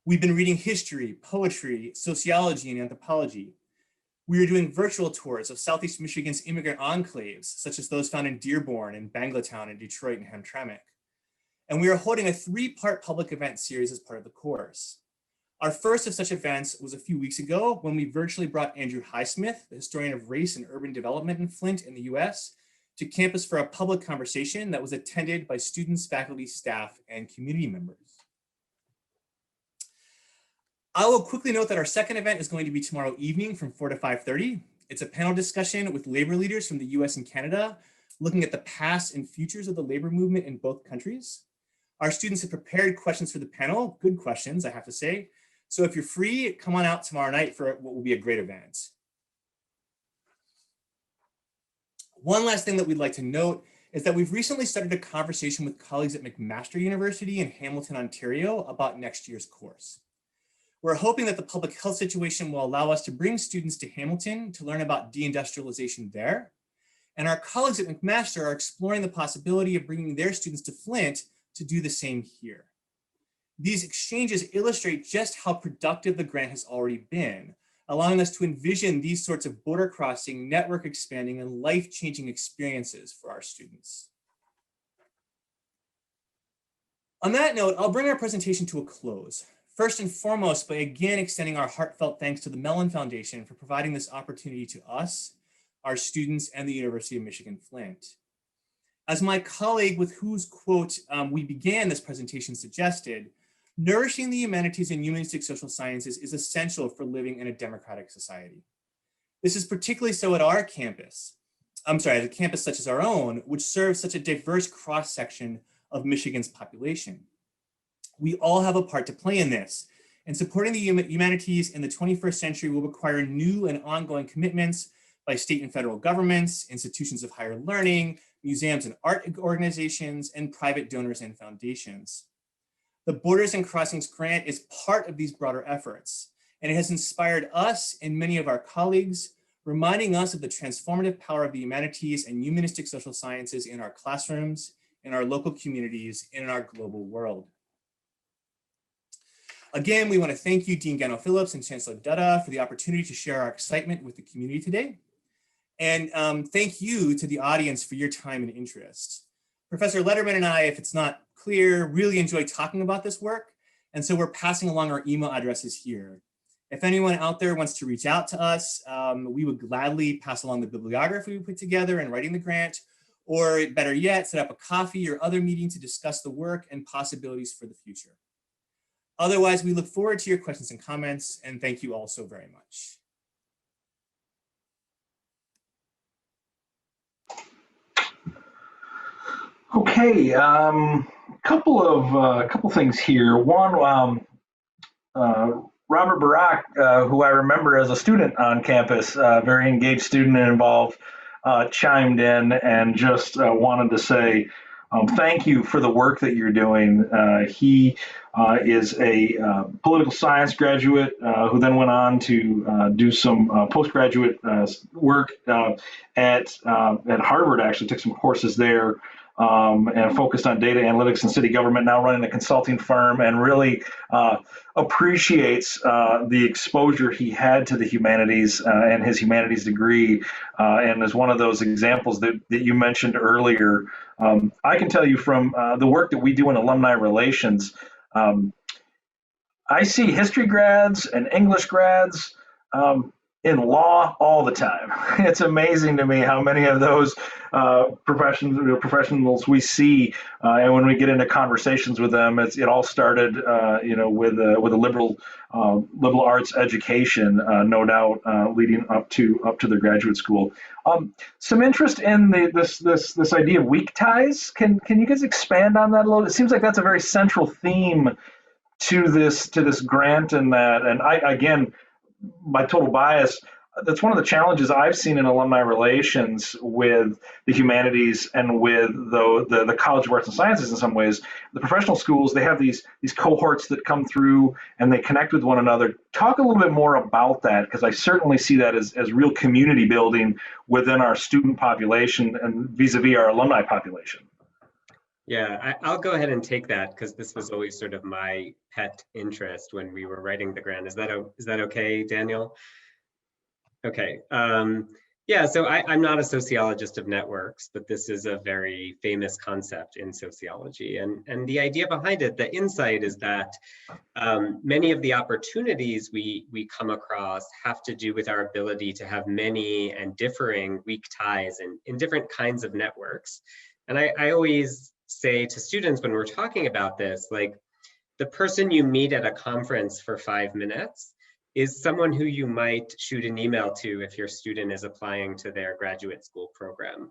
We've been reading history, poetry, sociology, and anthropology. We are doing virtual tours of Southeast Michigan's immigrant enclaves, such as those found in Dearborn and Banglatown and Detroit and Hamtramck. And we are holding a 3-part public event series as part of the course. Our first of such events was a few weeks ago when we virtually brought Andrew Highsmith, the historian of race and urban development in Flint in the US, to campus for a public conversation that was attended by students, faculty, staff, and community members. I will quickly note that our second event is going to be tomorrow evening from 4 to 5:30. It's a panel discussion with labor leaders from the US and Canada, looking at the past and futures of the labor movement in both countries. Our students have prepared questions for the panel, good questions, I have to say. So if you're free, come on out tomorrow night for what will be a great event. One last thing that we'd like to note is that we've recently started a conversation with colleagues at McMaster University in Hamilton, Ontario about next year's course. We're hoping that the public health situation will allow us to bring students to Hamilton to learn about deindustrialization there. And our colleagues at McMaster are exploring the possibility of bringing their students to Flint to do the same here. These exchanges illustrate just how productive the grant has already been, allowing us to envision these sorts of border crossing, network expanding, and life-changing experiences for our students. On that note, I'll bring our presentation to a close. First and foremost, by again extending our heartfelt thanks to the Mellon Foundation for providing this opportunity to us, our students, and the University of Michigan-Flint. As my colleague with whose quote we began this presentation suggested, nourishing the humanities and humanistic social sciences is essential for living in a democratic society. This is particularly so at our campus, at a campus such as our own, which serves such a diverse cross-section of Michigan's population. We all have a part to play in this, and supporting the humanities in the 21st century will require new and ongoing commitments by state and federal governments, institutions of higher learning, museums and art organizations, and private donors and foundations. The Borders and Crossings Grant is part of these broader efforts, and it has inspired us and many of our colleagues, reminding us of the transformative power of the humanities and humanistic social sciences in our classrooms, in our local communities, and in our global world. Again, we want to thank you, Dean Gano-Phillips and Chancellor Dutta, for the opportunity to share our excitement with the community today. And thank you to the audience for your time and interest. Professor Letterman and I, if it's not clear, really enjoy talking about this work. And so we're passing along our email addresses here. If anyone out there wants to reach out to us, we would gladly pass along the bibliography we put together in writing the grant, or better yet, set up a coffee or other meeting to discuss the work and possibilities for the future. Otherwise, we look forward to your questions and comments, and thank you all so very much. Okay, couple things here. One, Robert Barak, who I remember as a student on campus, very engaged student and involved, chimed in and just wanted to say thank you for the work that you're doing. He is a political science graduate who then went on to do some postgraduate work at Harvard. Actually, took some courses there. And focused on data analytics and city government, now running a consulting firm, and really appreciates the exposure he had to the humanities and his humanities degree, and is one of those examples that you mentioned earlier. I can tell you from the work that we do in alumni relations, I see history grads and English grads in law all the time. It's amazing to me how many of those professionals we see, and when we get into conversations with them, it all started, with a liberal arts education, no doubt, leading up to their graduate school. Some interest in this idea of weak ties. Can you guys expand on that a little? It seems like that's a very central theme to this grant, and again, my total bias, that's one of the challenges I've seen in alumni relations with the humanities and with the College of Arts and Sciences in some ways. The professional schools, they have these cohorts that come through and they connect with one another. Talk a little bit more about that, because I certainly see that as real community building within our student population and vis-a-vis our alumni population. Yeah, I'll go ahead and take that, because this was always sort of my pet interest when we were writing the grant. Is that okay, Daniel? Okay. Yeah, so I'm not a sociologist of networks, but this is a very famous concept in sociology. And the idea behind it, the insight, is that many of the opportunities we come across have to do with our ability to have many and differing weak ties in different kinds of networks. And I always say to students when we're talking about this, like, the person you meet at a conference for 5 minutes is someone who you might shoot an email to if your student is applying to their graduate school program.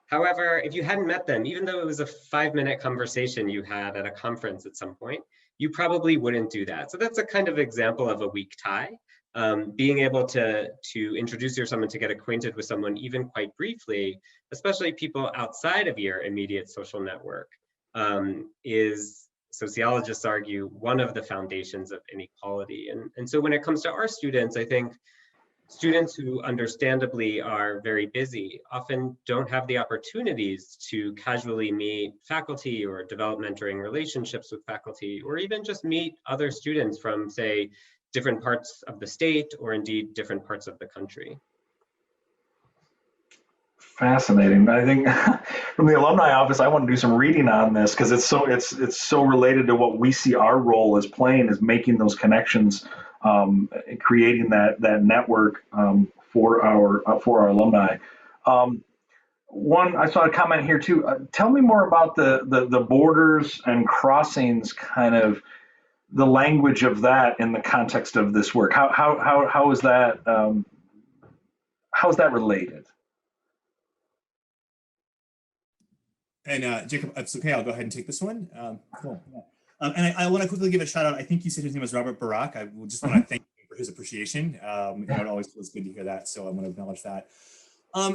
However, if you hadn't met them, even though it was a 5-minute conversation you had at a conference at some point, you probably wouldn't do that. So that's a kind of example of a weak tie. Being able to introduce yourself and to get acquainted with someone, even quite briefly, especially people outside of your immediate social network, is, sociologists argue, one of the foundations of inequality. And so when it comes to our students, I think students who understandably are very busy often don't have the opportunities to casually meet faculty or develop mentoring relationships with faculty, or even just meet other students from, say, different parts of the state, or indeed different parts of the country. Fascinating. I think from the alumni office, I want to do some reading on this, because it's so related to what we see our role as playing, is making those connections, creating that network for our alumni. One, I saw a comment here too. Tell me more about the borders and crossings, kind of the language of that in the context of this work. How is that related? And Jacob, it's okay, I'll go ahead and take this one. Cool. Yeah. And I want to quickly give a shout out. I think you said his name was Robert Barak. I just want to thank him for his appreciation. It always feels good to hear that, so I want to acknowledge that.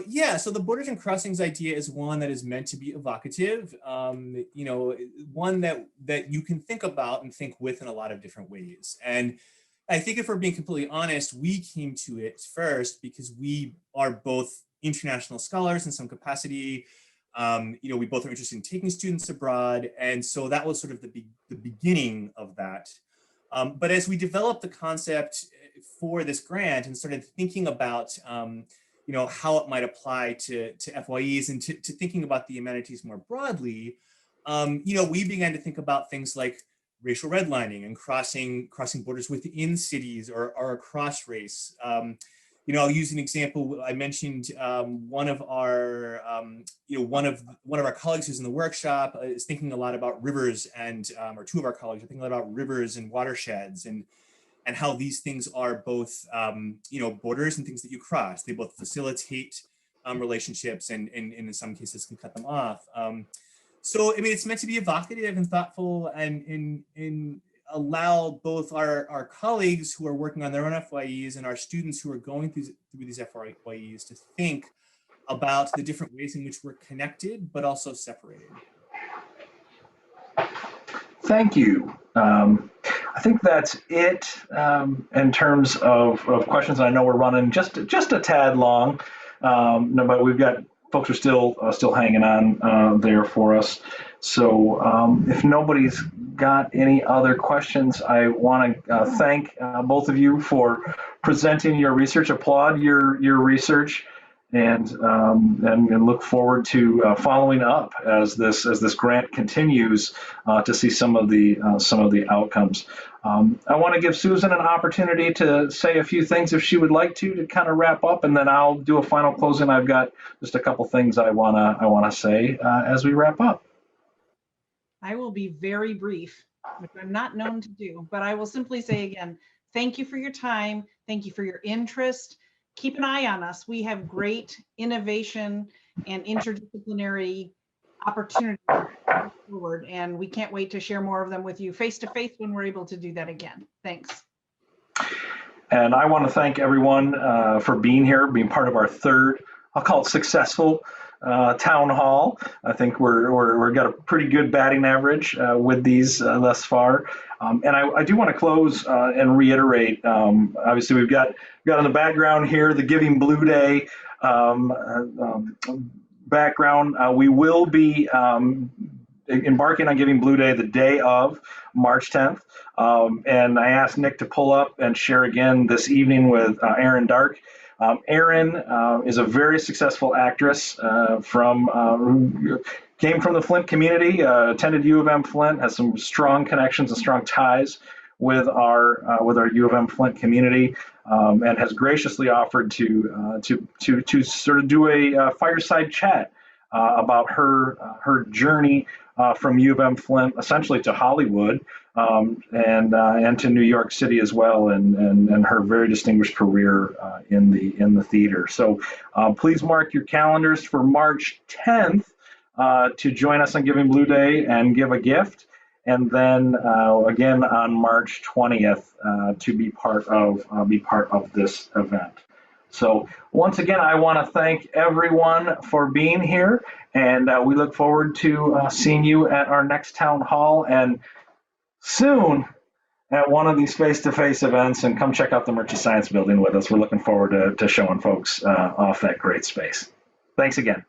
Yeah, so the borders and crossings idea is one that is meant to be evocative, one that you can think about and think with in a lot of different ways. And I think, if we're being completely honest, we came to it first because we are both international scholars in some capacity. We both are interested in taking students abroad. And so that was sort of the beginning of that. But as we developed the concept for this grant and started thinking about how it might apply to FYEs and to thinking about the amenities more broadly, we began to think about things like racial redlining and crossing borders within cities or across race. I'll use an example. I mentioned one of our colleagues who's in the workshop is thinking a lot about rivers, and or two of our colleagues are thinking a lot about rivers and watersheds and how these things are both borders and things that you cross. They both facilitate relationships and in some cases can cut them off. So I mean, it's meant to be evocative and thoughtful and allow both our colleagues who are working on their own FYEs and our students who are going through these FYEs to think about the different ways in which we're connected, but also separated. Thank you. I think that's it in terms of questions. I know we're running just a tad long, but we've got folks are still hanging on there for us. So if nobody's got any other questions, I want to thank both of you for presenting your research. Applaud your research, and look forward to following up as this grant continues to see some of the outcomes. I want to give Susan an opportunity to say a few things if she would like to kind of wrap up, and then I'll do a final closing. I've got just a couple things I wanna say as we wrap up. I will be very brief, which I'm not known to do, but I will simply say again, thank you for your time. Thank you for your interest. Keep an eye on us. We have great innovation and interdisciplinary opportunities forward, and we can't wait to share more of them with you face to face when we're able to do that again. Thanks. And I want to thank everyone for being here, being part of our third, I'll call it successful town hall. I think we're got a pretty good batting average with these thus far. And I do want to close and reiterate. Obviously, we've got in the background here the Giving Blue Day background. We will be embarking on Giving Blue Day the day of March 10th. And I asked Nick to pull up and share again this evening with Erin Dark. Erin is a very successful actress came from the Flint community, attended U of M Flint, has some strong connections and strong ties with our U of M Flint community, and has graciously offered to sort of do a fireside chat about her journey from U of M Flint essentially to Hollywood, and to New York City as well, and her very distinguished career in the theater. So please mark your calendars for March 10th to join us on Giving Blue Day and give a gift, and then again on March 20th to be part of this event. So once again, I want to thank everyone for being here, and we look forward to seeing you at our next town hall and soon at one of these face-to-face events. And come check out the Merchant Science Building with us. We're looking forward to showing folks off that great space. Thanks again.